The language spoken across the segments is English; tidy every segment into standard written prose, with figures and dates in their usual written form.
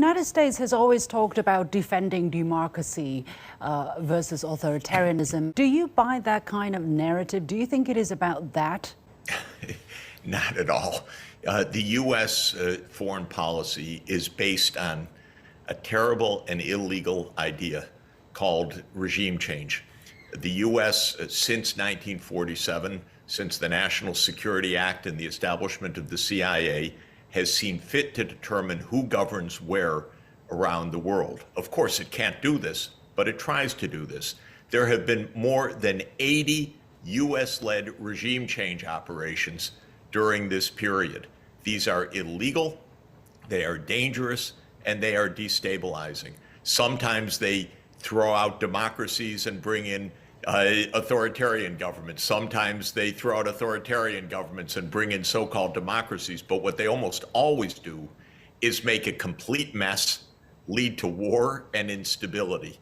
United States has always talked about defending democracy versus authoritarianism. Do you buy that kind of narrative? Do you think it is about that? Not at all. The U.S. Foreign policy is based on a terrible and illegal idea called regime change. The U.S. Since 1947, since the National Security Act and the establishment of the CIA, has seen fit to determine who governs where around the world. Of course, it can't do this, but it tries to do this. There have been more than 80 U.S.-led regime change operations during this period. These are illegal, they are dangerous, and they are destabilizing. Sometimes they throw out democracies and bring in authoritarian governments. Sometimes they throw out authoritarian governments and bring in so-called democracies. But what they almost always do is make a complete mess, lead to war and instability.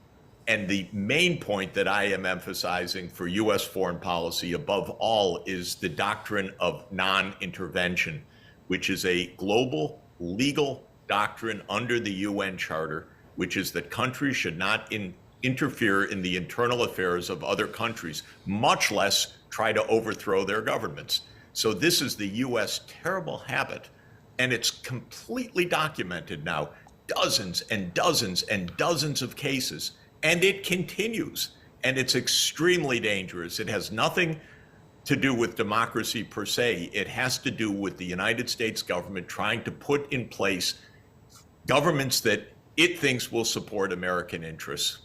And the main point that I am emphasizing for U.S. foreign policy above all is the doctrine of non-intervention, which is a global legal doctrine under the UN Charter, which is that countries should not interfere in the internal affairs of other countries, much less try to overthrow their governments. So this is the U.S. terrible habit, and it's completely documented now, dozens and dozens and dozens of cases, and it continues, and it's extremely dangerous. It has nothing to do with democracy per se. It has to do with the United States government trying to put in place governments that it thinks will support American interests.